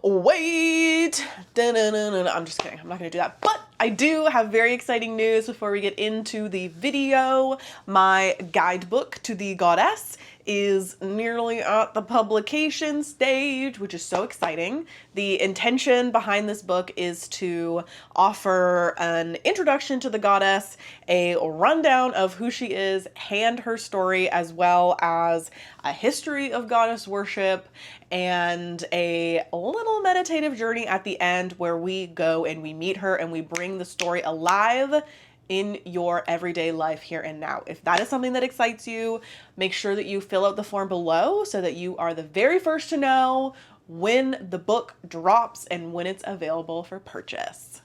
Wait. Da-na-na-na. I'm just kidding. I'm not going to do that. But I do have very exciting news before we get into the video. My guidebook to the goddess is nearly at the publication stage, which is so exciting. The intention behind this book is to offer an introduction to the goddess, a rundown of who she is and her story, as well as a history of goddess worship, and a little meditative journey at the end where we go and we meet her and we bring the story alive in your everyday life here and now. If that is something that excites you, make sure that you fill out the form below so that you are the very first to know when the book drops and when it's available for purchase.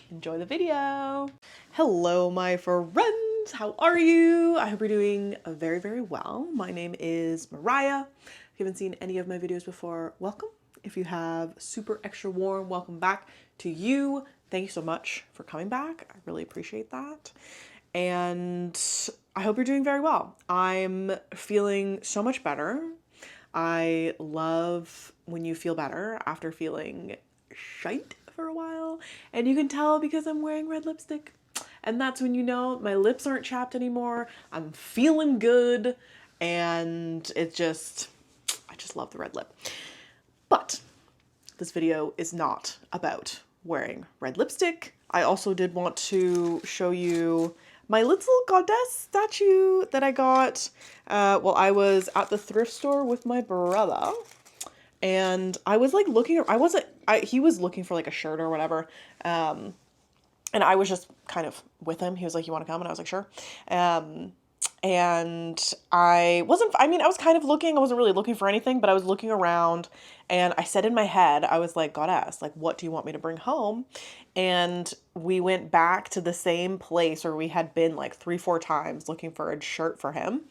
Enjoy the video. Hello, my friends. How are you? I hope you're doing very, very well. My name is Mariah. If you haven't seen any of my videos before, welcome. If you have, super extra warm welcome back to you. Thank you so much for coming back. I really appreciate that. And I hope you're doing very well. I'm feeling so much better. I love when you feel better after feeling shite for a while. And you can tell because I'm wearing red lipstick. And that's when you know my lips aren't chapped anymore. I'm feeling good. And I just love the red lip. But this video is not about wearing red lipstick. I also did want to show you my little goddess statue that I got while I was at the thrift store with my brother. And I was like looking, he was looking for like a shirt or whatever. And I was just kind of with him. He was like, "You want to come?" And I was like, "Sure." And I was kind of looking, I wasn't really looking for anything, but I was looking around and I said in my head, I was like, "Goddess, like, what do you want me to bring home?" And we went back to the same place where we had been like 3-4 times looking for a shirt for him.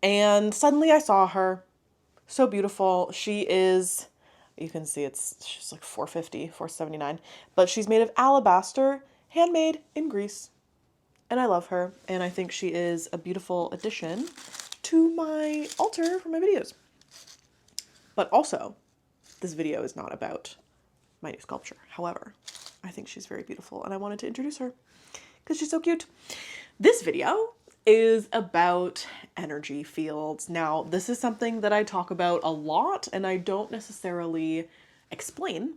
And suddenly I saw her. So beautiful. She is, you can see she's like $4.79, but she's made of alabaster, handmade in Greece. And I love her, and I think she is a beautiful addition to my altar for my videos. But also, this video is not about my new sculpture. However, I think she's very beautiful, and I wanted to introduce her because she's so cute. This video is about energy fields. Now, this is something that I talk about a lot, and I don't necessarily explain.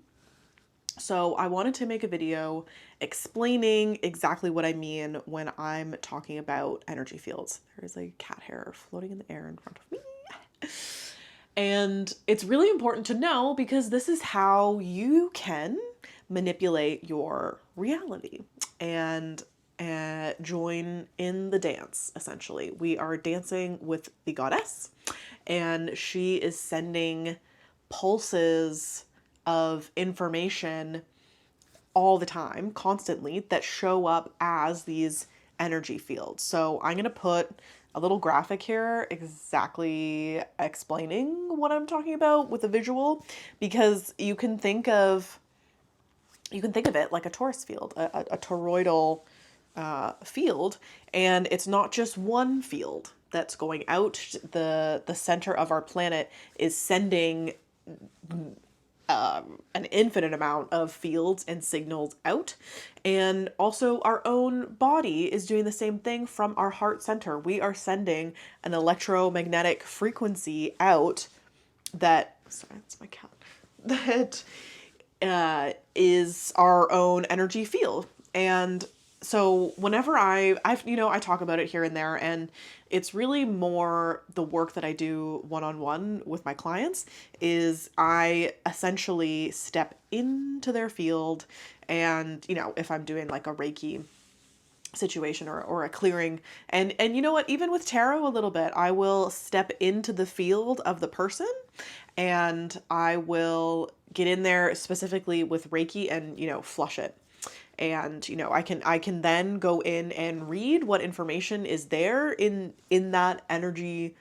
So I wanted to make a video explaining exactly what I mean when I'm talking about energy fields. There is a cat hair floating in the air in front of me. And it's really important to know because this is how you can manipulate your reality and join in the dance, essentially. We are dancing with the goddess, and she is sending pulses of information all the time, constantly, that show up as these energy fields. So I'm going to put a little graphic here exactly explaining what I'm talking about with a visual, because you can think of it like a torus field, a toroidal field, and it's not just one field that's going out. The center of our planet is sending an infinite amount of fields and signals out. And also our own body is doing the same thing from our heart center. We are sending an electromagnetic frequency out that, sorry, that's my cat, that is our own energy field. And so whenever I talk about it here and there, and it's really more the work that I do one-on-one with my clients is I essentially step into their field. And, if I'm doing like a Reiki situation or a clearing, and you know what, even with tarot a little bit, I will step into the field of the person and I will get in there specifically with Reiki and, flush it. And, I can then go in and read what information is there in that energy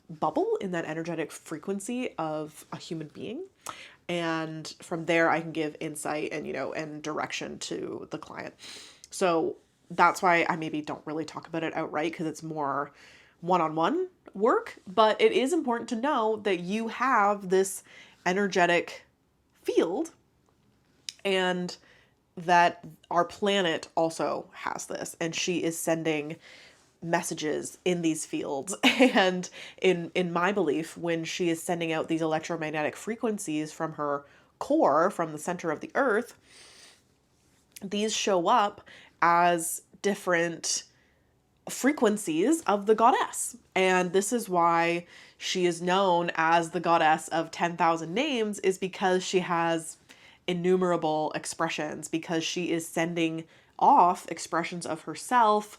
bubble, in that energetic frequency of a human being. And from there I can give insight and, and direction to the client. So that's why I maybe don't really talk about it outright, because it's more one-on-one work. But it is important to know that you have this energetic field, and that our planet also has this, and she is sending messages in these fields. And in my belief, when she is sending out these electromagnetic frequencies from her core, from the center of the earth, these show up as different frequencies of the goddess. And this is why she is known as the goddess of 10,000 names, is because she has innumerable expressions, because she is sending off expressions of herself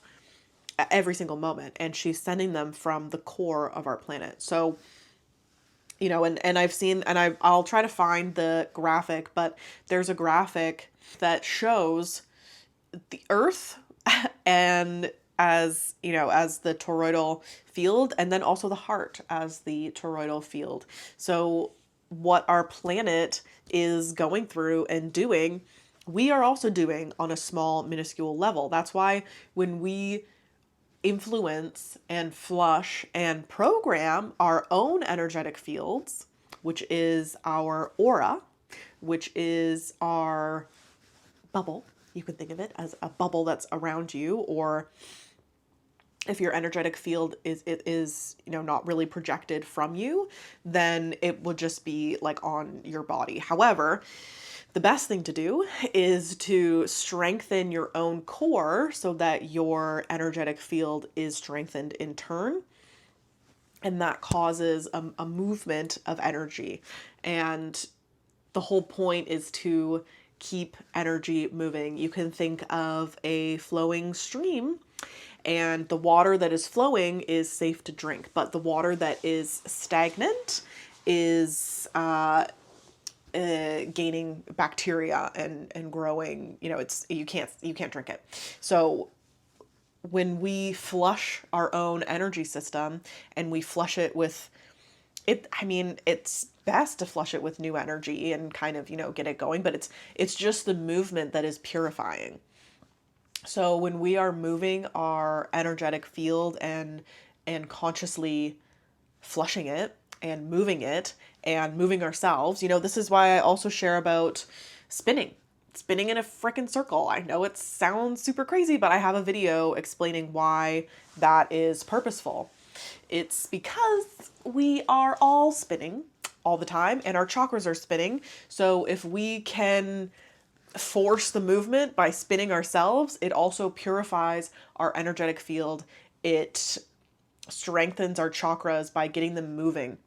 at every single moment, and she's sending them from the core of our planet. So, you know, and I've seen, and I'll try to find the graphic, but there's a graphic that shows the earth and as, you know, as the toroidal field, and then also the heart as the toroidal field. So what our planet is going through and doing, we are also doing on a small, minuscule level. That's why when we influence and flush and program our own energetic fields, which is our aura, which is our bubble. You could think of it as a bubble that's around you, or if your energetic field is you know, not really projected from you, then it would just be like on your body. However, the best thing to do is to strengthen your own core so that your energetic field is strengthened in turn. And that causes a movement of energy. And the whole point is to keep energy moving. You can think of a flowing stream, and the water that is flowing is safe to drink, but the water that is stagnant is gaining bacteria and growing. You know, it's you can't drink it. So when we flush our own energy system and we flush it with it, I mean, it's best to flush it with new energy and kind of, you know, get it going, but it's just the movement that is purifying. So when we are moving our energetic field and consciously flushing it and moving ourselves, you know, this is why I also share about spinning in a frickin' circle. I know it sounds super crazy, but I have a video explaining why that is purposeful. It's because we are all spinning all the time, and our chakras are spinning. So if we can force the movement by spinning ourselves, it also purifies our energetic field. It strengthens our chakras by getting them moving.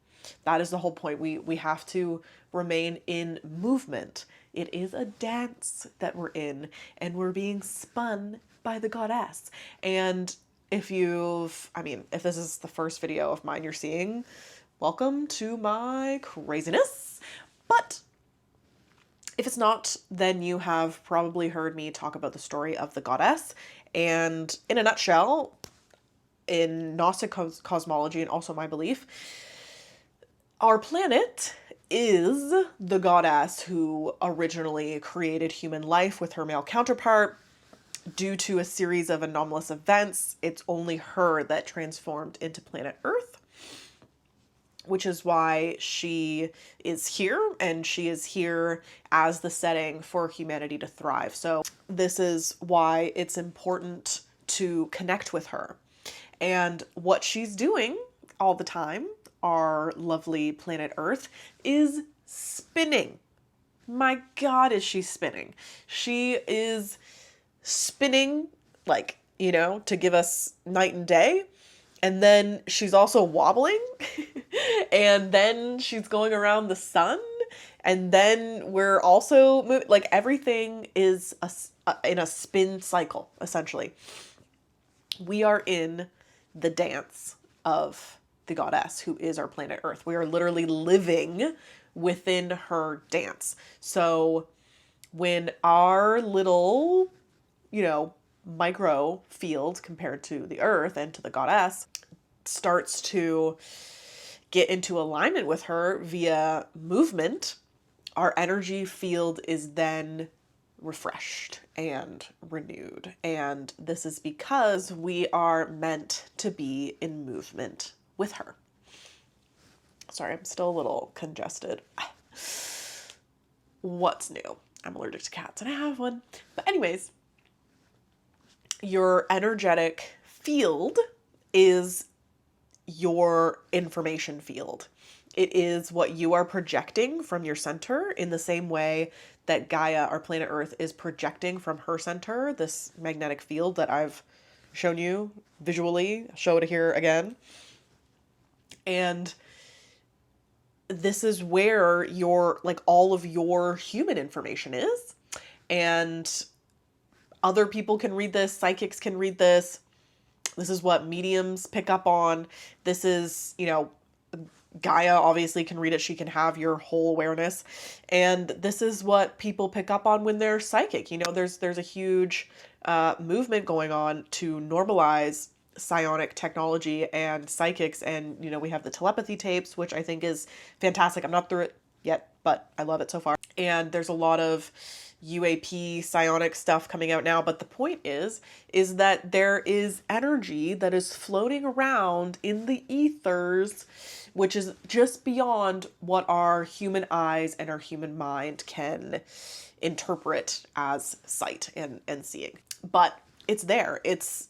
That is the whole point. We have to remain in movement. It is a dance that we're in, and we're being spun by the goddess. And if this is the first video of mine you're seeing, welcome to my craziness. But if it's not, then you have probably heard me talk about the story of the goddess. And in a nutshell, in Gnostic cosmology and also my belief, our planet is the goddess who originally created human life with her male counterpart. Due to a series of anomalous events, it's only her that transformed into planet Earth, which is why she is here, and she is here as the setting for humanity to thrive. So this is why it's important to connect with her. And what she's doing all the time, our lovely planet Earth, is spinning. My God, is she spinning? She is spinning, like, you know, to give us night and day. And then she's also wobbling. And then she's going around the sun. And then we're also like, everything is in a spin cycle, essentially. We are in the dance of the goddess, who is our planet Earth. We are literally living within her dance. So when our little, you know, micro field compared to the Earth and to the goddess starts to get into alignment with her via movement, our energy field is then refreshed and renewed. And this is because we are meant to be in movement with her. Sorry, I'm still a little congested. what's new? I'm allergic to cats and I have one. But anyways, your energetic field is your information field. It is what you are projecting from your center in the same way that Gaia, our planet Earth, is projecting from her center, this magnetic field that I've shown you visually, show it here again. And this is where your, like, all of your human information is. And other people can read this, psychics can read this. This is what mediums pick up on. This is, you know, Gaia obviously can read it. She can have your whole awareness. And this is what people pick up on when they're psychic. You know, there's a huge movement going on to normalize psionic technology and psychics. And, you know, we have the telepathy tapes, which I think is fantastic. I'm not through it yet, but I love it so far. And there's a lot of UAP psionic stuff coming out now, but the point is that there is energy that is floating around in the ethers, which is just beyond what our human eyes and our human mind can interpret as sight and seeing. But it's there. It's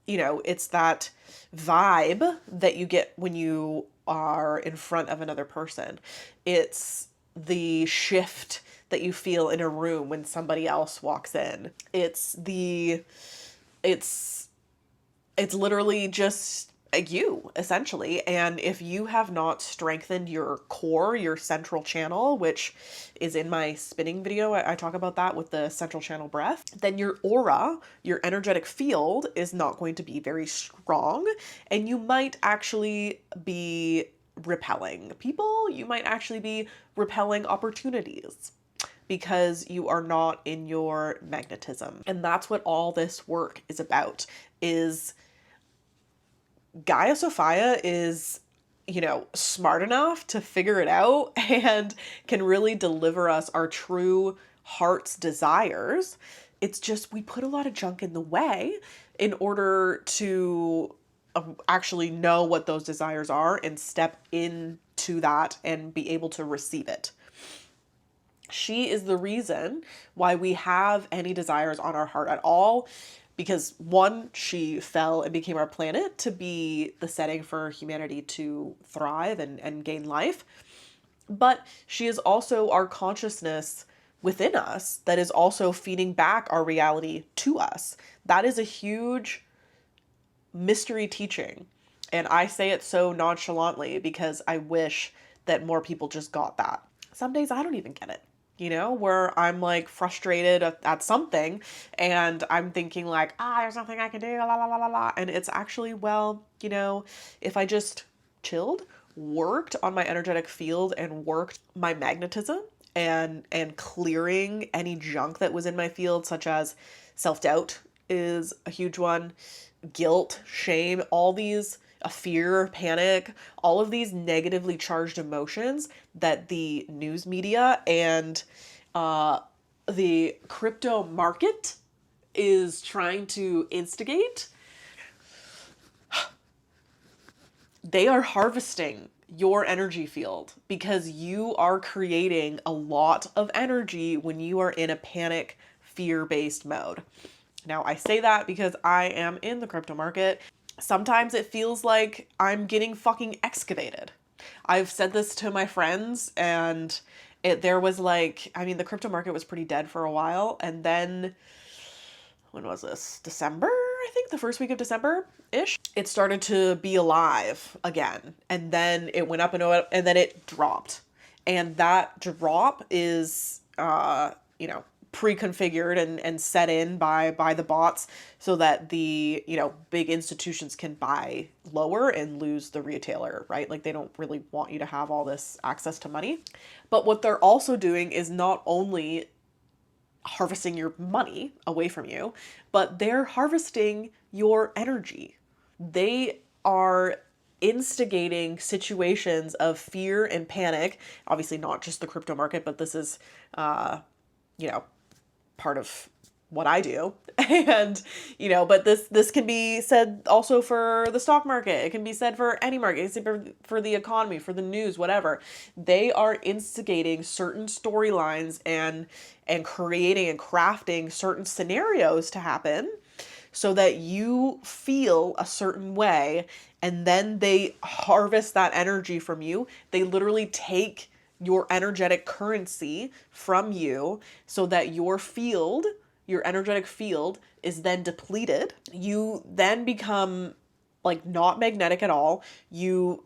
you know, it's that vibe that you get when you are in front of another person. It's the shift that you feel in a room when somebody else walks in. It's literally just you, essentially. And if you have not strengthened your core, your central channel, which is in my spinning video, I talk about that with the central channel breath, then your aura, your energetic field, is not going to be very strong. And you might actually be repelling people. You might actually be repelling opportunities, because you are not in your magnetism. And that's what all this work is about, is Gaia Sophia is, you know, smart enough to figure it out and can really deliver us our true heart's desires. It's just we put a lot of junk in the way in order to actually know what those desires are and step into that and be able to receive it. She is the reason why we have any desires on our heart at all, because one, she fell and became our planet to be the setting for humanity to thrive and gain life. But she is also our consciousness within us that is also feeding back our reality to us. That is a huge mystery teaching. And I say it so nonchalantly because I wish that more people just got that. Some days I don't even get it. You know, where I'm like frustrated at something and I'm thinking like, there's nothing I can do, la la la la la. And it's actually, well, you know, if I just chilled, worked on my energetic field and worked my magnetism and clearing any junk that was in my field, such as self-doubt is a huge one, guilt, shame, all these, fear, panic, all of these negatively charged emotions that the news media and the crypto market is trying to instigate. They are harvesting your energy field because you are creating a lot of energy when you are in a panic, fear-based mode. Now, I say that because I am in the crypto market. Sometimes it feels like I'm getting fucking excavated. I've said this to my friends, and there was like, I mean, the crypto market was pretty dead for a while. And then, when was this? December, I think, the first week of December-ish. It started to be alive again. And then it went up and then it dropped. And that drop is, you know, pre-configured and set in by the bots so that the, you know, big institutions can buy lower and lose the retailer, right? Like, they don't really want you to have all this access to money. But what they're also doing is not only harvesting your money away from you, but they're harvesting your energy. They are instigating situations of fear and panic. Obviously not just the crypto market, but this is, you know, part of what I do. And, you know, but this can be said also for the stock market. It can be said for any market. It's for the economy, for the news, whatever. They are instigating certain storylines and creating and crafting certain scenarios to happen so that you feel a certain way, and then they harvest that energy from you. They literally take your energetic currency from you so that your energetic field is then depleted. You then become like not magnetic at all. You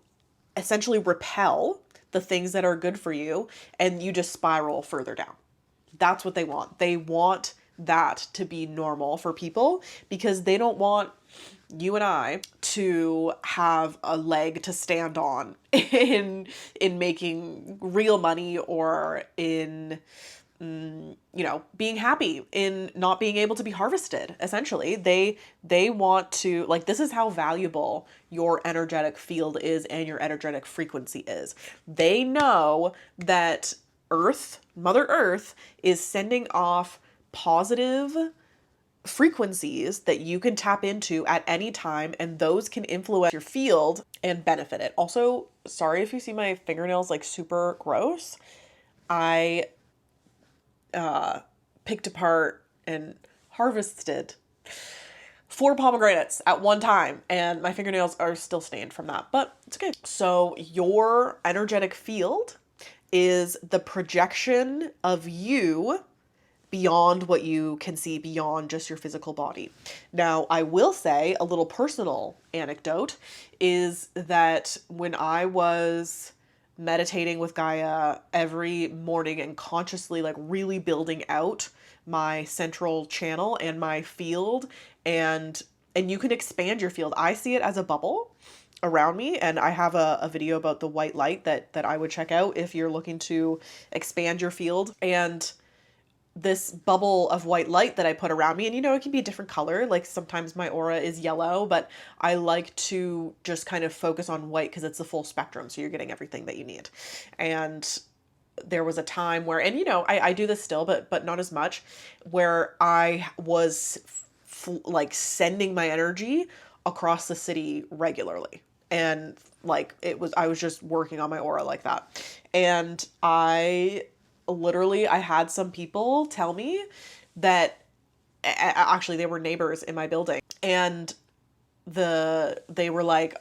essentially repel the things that are good for you, and you just spiral further down. That's what they want. They want that to be normal for people because they don't want you and I to have a leg to stand on in making real money, or in being happy, in not being able to be harvested. Essentially, they want to, like, this is how valuable your energetic field is and your energetic frequency is. They know that Mother Earth, is sending off positive frequencies that you can tap into at any time, and those can influence your field and benefit it. Also, sorry if you see my fingernails like super gross. I picked apart and harvested 4 pomegranates at one time, and my fingernails are still stained from that, but it's okay. So your energetic field is the projection of you beyond what you can see, beyond just your physical body. Now, I will say a little personal anecdote is that when I was meditating with Gaia every morning and consciously like really building out my central channel and my field, and you can expand your field. I see it as a bubble around me, and I have a video about the white light that I would check out if you're looking to expand your field. And this bubble of white light that I put around me, and it can be a different color. Like sometimes my aura is yellow, but I like to just kind of focus on white because it's the full spectrum, so you're getting everything that you need. And there was a time where, and I do this still, but not as much, where I was like sending my energy across the city regularly. And like I was just working on my aura like that. And I had some people tell me that, actually they were neighbors in my building, and they were like,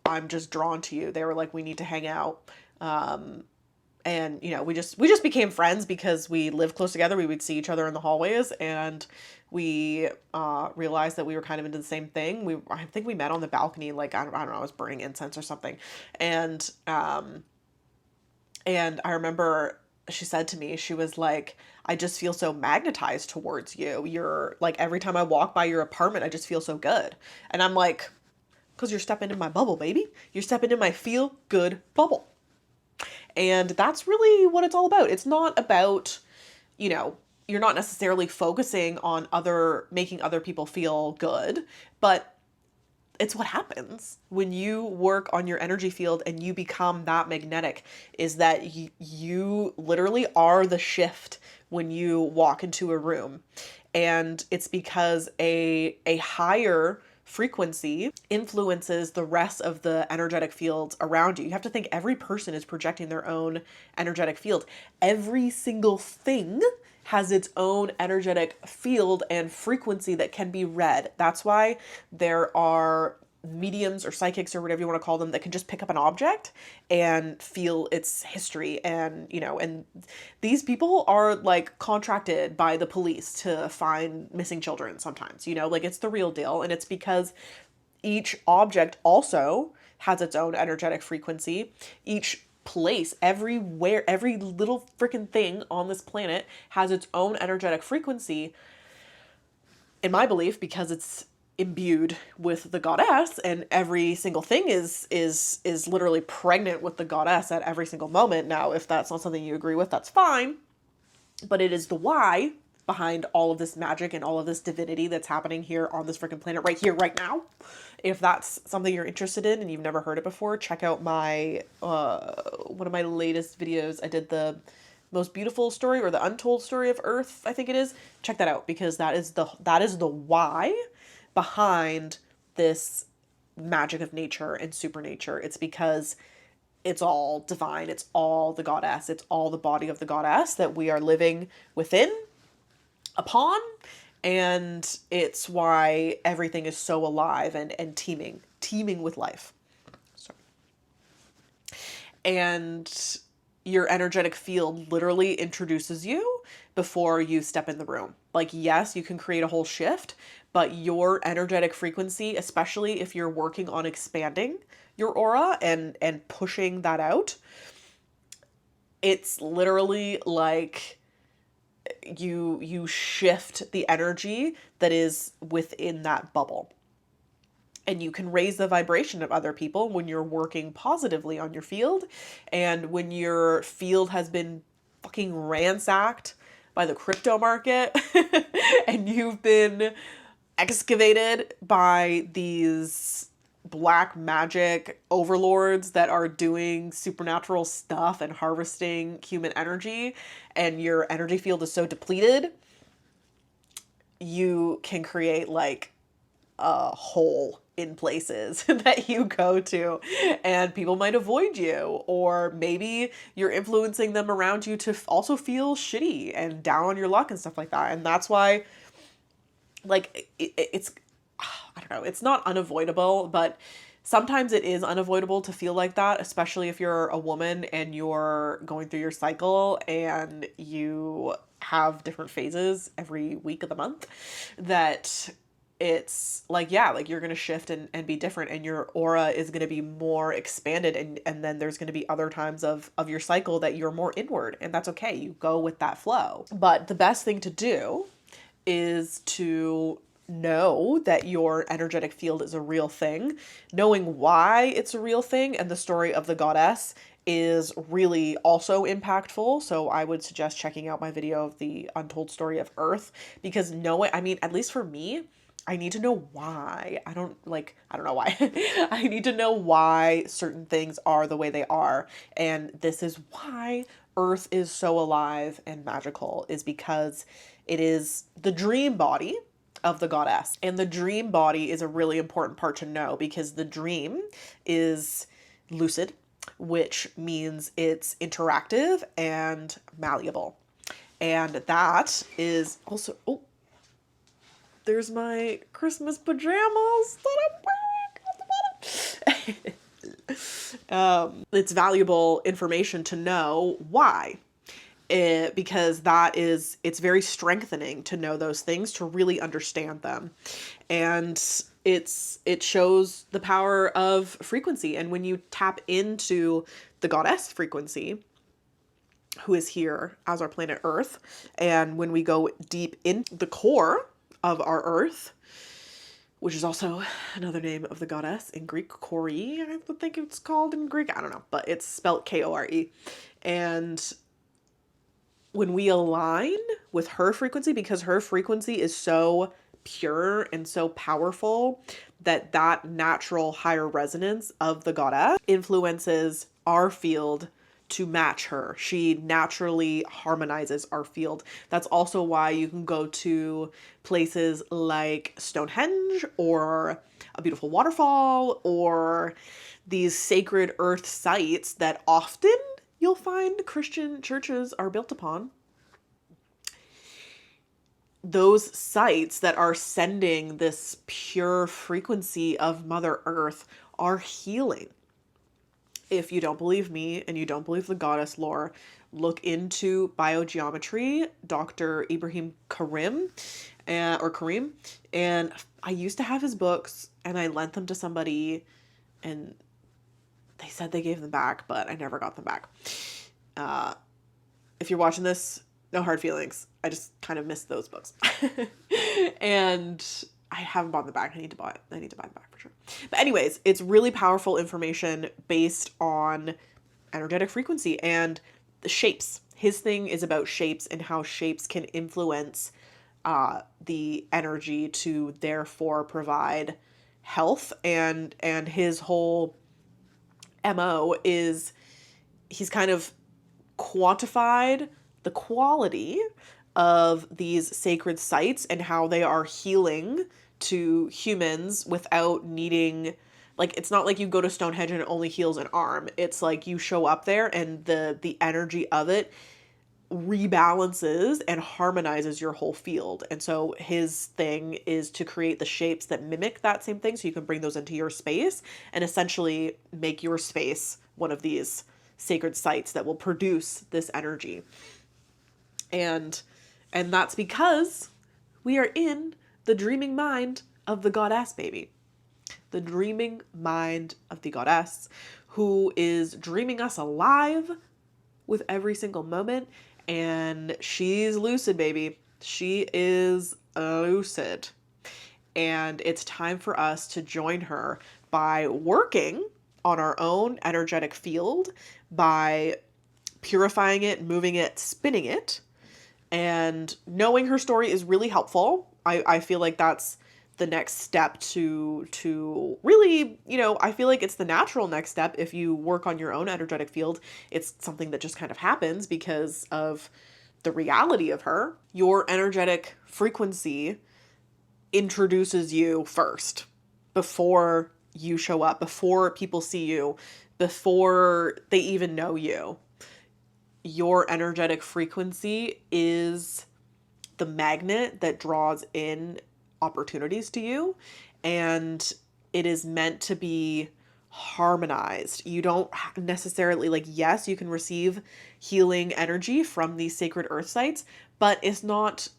I'm just drawn to you. They were like, we need to hang out. And we just became friends because we lived close together. We would see each other in the hallways, and we realized that we were kind of into the same thing. I think we met on the balcony, like I don't know, I was burning incense or something. And I remember she said to me, she was like, I just feel so magnetized towards you. You're like, every time I walk by your apartment, I just feel so good. And I'm like, because you're stepping in my bubble, baby. You're stepping in my feel good bubble. And that's really what it's all about. It's not about, you're not necessarily focusing on making other people feel good, but it's what happens when you work on your energy field and you become that magnetic, is that you literally are the shift when you walk into a room. And it's because a higher frequency influences the rest of the energetic fields around you. You have to think every person is projecting their own energetic field. Every single thing has its own energetic field and frequency that can be read. That's why there are mediums or psychics or whatever you want to call them that can just pick up an object and feel its history. And and these people are like contracted by the police to find missing children sometimes, like it's the real deal. And it's because each object also has its own energetic frequency. Each place, everywhere, every little freaking thing on this planet has its own energetic frequency, in my belief, because it's imbued with the goddess, and every single thing is literally pregnant with the goddess at every single moment. Now, if that's not something you agree with, that's fine, but it is the why behind all of this magic and all of this divinity that's happening here on this freaking planet right here, right now. If that's something you're interested in and you've never heard it before, check out my one of my latest videos. I did most beautiful story, or the untold story of Earth, I think it is. Check that out, because that is the why behind this magic of nature and supernature. It's because it's all divine, it's all the goddess, it's all the body of the goddess that we are living within, upon, and it's why everything is so alive and teeming with life. Sorry. And your energetic field literally introduces you before you step in the room. Like, yes, you can create a whole shift, but your energetic frequency, especially if you're working on expanding your aura and pushing that out, it's literally like you shift the energy that is within that bubble. And you can raise the vibration of other people when you're working positively on your field. And when your field has been fucking ransacked by the crypto market and you've been excavated by these black magic overlords that are doing supernatural stuff and harvesting human energy, and your energy field is so depleted, you can create like a hole in places that you go to, and people might avoid you, or maybe you're influencing them around you to also feel shitty and down on your luck and stuff like that. And that's why, like, it's, I don't know, it's not unavoidable, but sometimes it is unavoidable to feel like that, especially if you're a woman and you're going through your cycle and you have different phases every week of the month, that it's like, yeah, like you're going to shift and be different, and your aura is going to be more expanded. And then there's going to be other times of your cycle that you're more inward, and that's okay. You go with that flow. But the best thing to do is to know that your energetic field is a real thing. Knowing why it's a real thing and the story of the goddess is really also impactful. So I would suggest checking out my video of the untold story of Earth, because at least for me, I need to know why. I don't know why. I need to know why certain things are the way they are. And this is why Earth is so alive and magical, is because it is the dream body of the goddess. And the dream body is a really important part to know, because the dream is lucid, which means it's interactive and malleable. And that is also, there's my Christmas pajamas that I'm wearing at the bottom. It's valuable information to know why. Because it's very strengthening to know those things, to really understand them. And it shows the power of frequency. And when you tap into the goddess frequency, who is here as our planet Earth, and when we go deep in the core of our Earth, which is also another name of the goddess in Greek, Kori, I would think it's called in Greek. I don't know, but it's spelled Kore. And when we align with her frequency, because her frequency is so pure and so powerful, that natural higher resonance of the goddess influences our field to match her. She naturally harmonizes our field. That's also why you can go to places like Stonehenge, or a beautiful waterfall, or these sacred earth sites that often you'll find Christian churches are built upon. Those sites that are sending this pure frequency of Mother Earth are healing. If you don't believe me and you don't believe the goddess lore, look into biogeometry, Dr. Ibrahim Karim, and I used to have his books, and I lent them to somebody, and they said they gave them back, but I never got them back. If you're watching this, no hard feelings. I just kind of missed those books. And I haven't bought them back. I need to buy them back for sure. But anyways, it's really powerful information based on energetic frequency and the shapes. His thing is about shapes and how shapes can influence the energy to therefore provide health. And his whole MO is, he's kind of quantified the quality of these sacred sites and how they are healing to humans without needing, like, it's not like you go to Stonehenge and it only heals an arm. It's like you show up there and the energy of it rebalances and harmonizes your whole field. And so his thing is to create the shapes that mimic that same thing so you can bring those into your space and essentially make your space one of these sacred sites that will produce this energy. And that's because we are in the dreaming mind of the goddess, baby. The dreaming mind of the goddess, who is dreaming us alive with every single moment. And she's lucid, baby. She is lucid. And it's time for us to join her by working on our own energetic field, by purifying it, moving it, spinning it. And knowing her story is really helpful. I feel like that's the next step to really, I feel like it's the natural next step if you work on your own energetic field. It's something that just kind of happens because of the reality of her. Your energetic frequency introduces you first before you show up, before people see you, before they even know you. Your energetic frequency is the magnet that draws in opportunities to you, and it is meant to be harmonized. You don't necessarily, like, yes, you can receive healing energy from these sacred earth sites, but it's not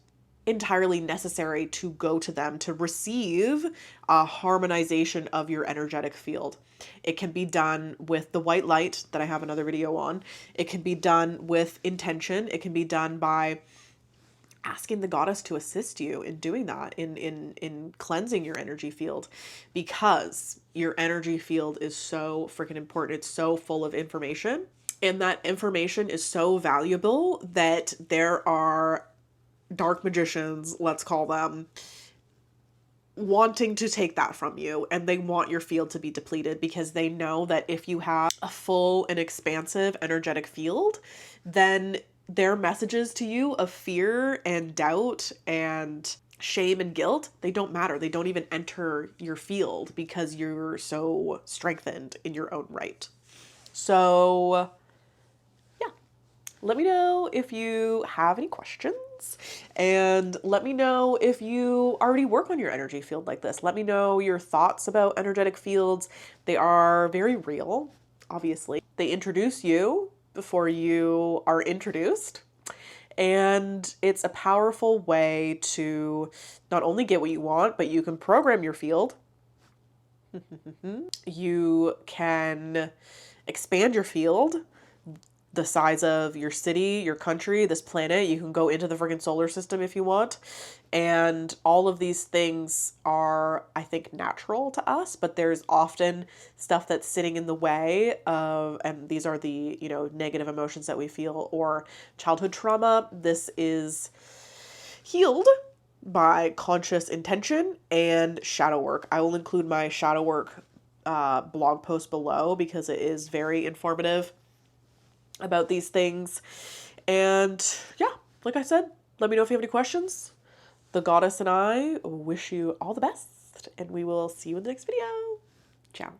entirely necessary to go to them to receive a harmonization of your energetic field. It can be done with the white light that I have another video on. It can be done with intention. It can be done by asking the goddess to assist you in doing that, in cleansing your energy field, because your energy field is so freaking important. It's so full of information, and that information is so valuable that there are dark magicians, let's call them, wanting to take that from you, and they want your field to be depleted because they know that if you have a full and expansive energetic field, then their messages to you of fear and doubt and shame and guilt, they don't matter. They don't even enter your field because you're so strengthened in your own right. So yeah, let me know if you have any questions, and let me know if you already work on your energy field like this. Let me know your thoughts about energetic fields. They are very real, obviously. They introduce you before you are introduced. And it's a powerful way to not only get what you want, but you can program your field. You can expand your field, the size of your city, your country, this planet. You can go into the friggin' solar system if you want. And all of these things are, I think, natural to us, but there's often stuff that's sitting in the way of, and these are the, negative emotions that we feel, or childhood trauma. This is healed by conscious intention and shadow work. I will include my shadow work blog post below because it is very informative about these things. And yeah, like I said, let me know if you have any questions. The goddess and I wish you all the best, and we will see you in the next video. Ciao.